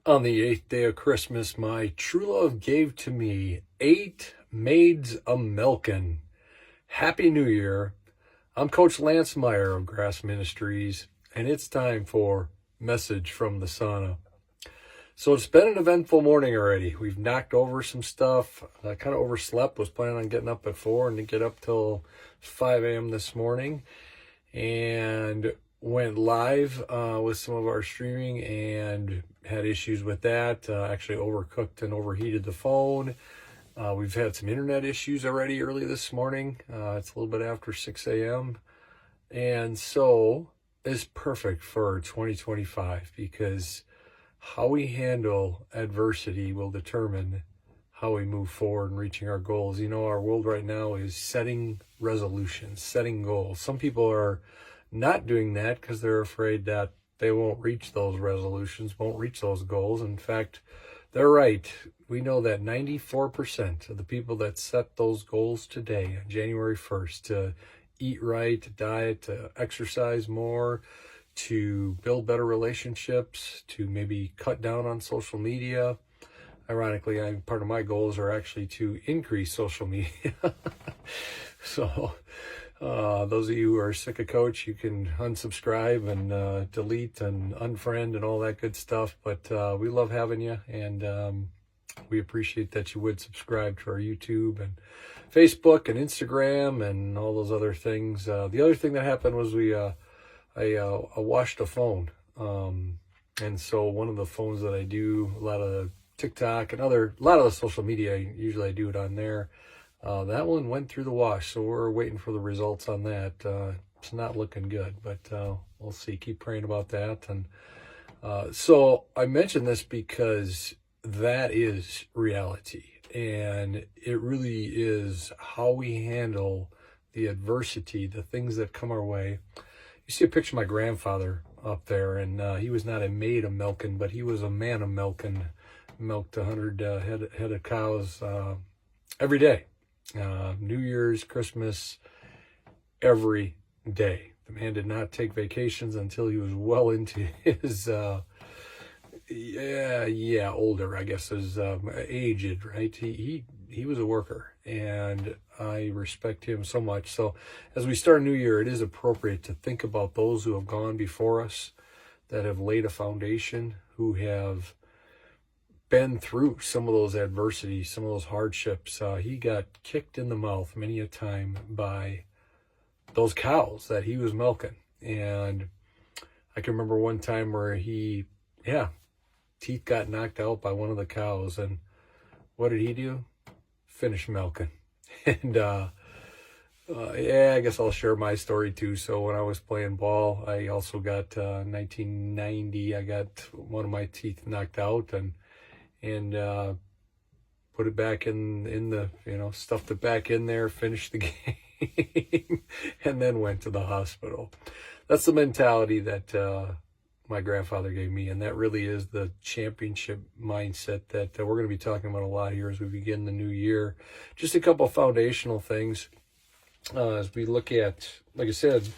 On the 8th day of Christmas, my true love gave to me 8 maids a-milkin'. Happy New Year. I'm Coach Lance Meyer of Grass Ministries, and it's time for Message from the Sauna. So it's been an eventful morning already. We've knocked over some stuff. I kind of overslept, was planning on getting up at 4 and to get up till 5 a.m. this morning. And went live with some of our streaming and had issues with that. Actually overcooked and overheated the phone. We've had some internet issues already early this morning. It's a little bit after 6 a.m. And so it's perfect for 2025 because how we handle adversity will determine how we move forward in reaching our goals. You know, our world right now is setting resolutions, setting goals. Some people are not doing that because they're afraid that they won't reach those resolutions, won't reach those goals. In fact, they're right. We know that 94% of the people that set those goals today, on January 1st, to eat right, to diet, to exercise more, to build better relationships, to maybe cut down on social media. Ironically, part of my goals are actually to increase social media. So those of you who are sick of Coach, you can unsubscribe and delete and unfriend and all that good stuff. But we love having you, and we appreciate that you would subscribe to our YouTube and Facebook and Instagram and all those other things. The other thing that happened was I washed a phone. And so one of the phones that I do, a lot of TikTok and a lot of the social media, usually I do it on there. That one went through the wash, so we're waiting for the results on that. It's not looking good, but we'll see. Keep praying about that. And so I mention this because that is reality, and it really is how we handle the adversity, the things that come our way. You see a picture of my grandfather up there, and he was not a maid of milking, but he was a man of milking. Milked 100 head of cows every day. New Year's, Christmas, every day. The man did not take vacations until he was well into his, older, I guess, is aged, right? He was a worker, and I respect him so much. So as we start a new year, it is appropriate to think about those who have gone before us, that have laid a foundation, who have been through some of those adversities, some of those hardships. He got kicked in the mouth many a time by those cows that he was milking. And I can remember one time where teeth got knocked out by one of the cows. And what did he do? Finish milking. And I guess I'll share my story too. So when I was playing ball, I also got 1990, I got one of my teeth knocked out and put it back in the, stuffed it back in there, finished the game, and then went to the hospital. That's the mentality that my grandfather gave me, and that really is the championship mindset that we're going to be talking about a lot here as we begin the new year. Just a couple of foundational things as we look at, like I said,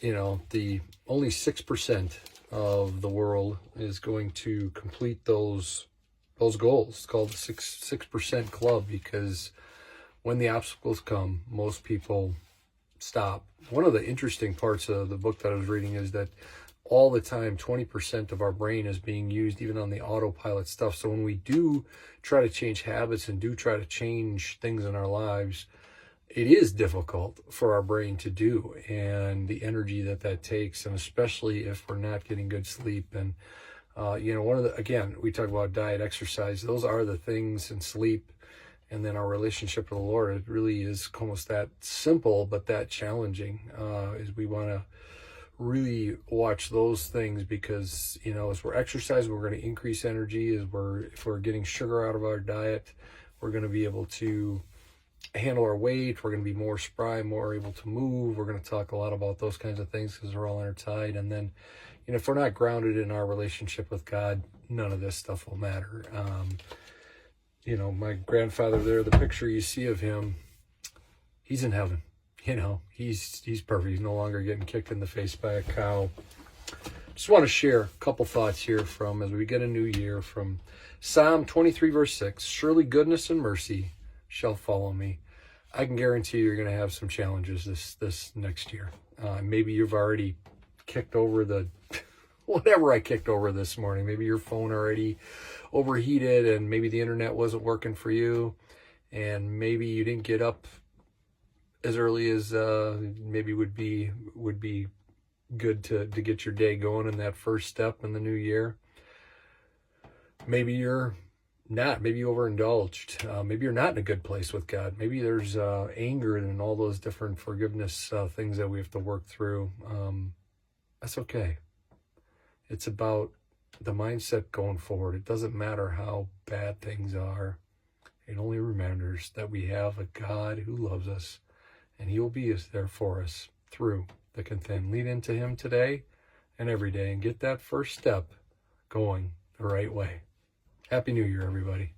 the only 6% of the world is going to complete those goals. It's called the 6% club, because when the obstacles come, most people stop. One of the interesting parts of the book that I was reading is that all the time 20% of our brain is being used even on the autopilot stuff. So when we do try to change habits and do try to change things in our lives, it is difficult for our brain to do, and the energy that takes, and especially if we're not getting good sleep. And again, we talk about diet, exercise. Those are the things, and sleep, and then our relationship with the Lord. It really is almost that simple, but that challenging. Is we want to really watch those things, because as we're exercising, we're going to increase energy. If we're getting sugar out of our diet, we're going to be able to handle our weight. We're going to be more spry, more able to move. We're going to talk a lot about those kinds of things because they're all intertied. And then, if we're not grounded in our relationship with God, none of this stuff will matter. My grandfather there, the picture you see of him, he's in heaven. He's perfect. He's no longer getting kicked in the face by a cow. Just want to share a couple thoughts here from, as we get a new year, from Psalm 23, verse 6. Surely goodness and mercy shall follow me. I can guarantee you're going to have some challenges this next year. Maybe you've already kicked over whatever I kicked over this morning. Maybe your phone already overheated, and maybe the internet wasn't working for you, and maybe you didn't get up as early as maybe would be good to get your day going in that first step in the new year. Maybe you're not. Maybe you overindulged. Maybe you're not in a good place with God. Maybe there's anger and all those different forgiveness things that we have to work through. That's okay. It's about the mindset going forward. It doesn't matter how bad things are. It only remembers that we have a God who loves us, and he will be there for us through thick and thin. Lean into him today and every day and get that first step going the right way. Happy New Year, everybody.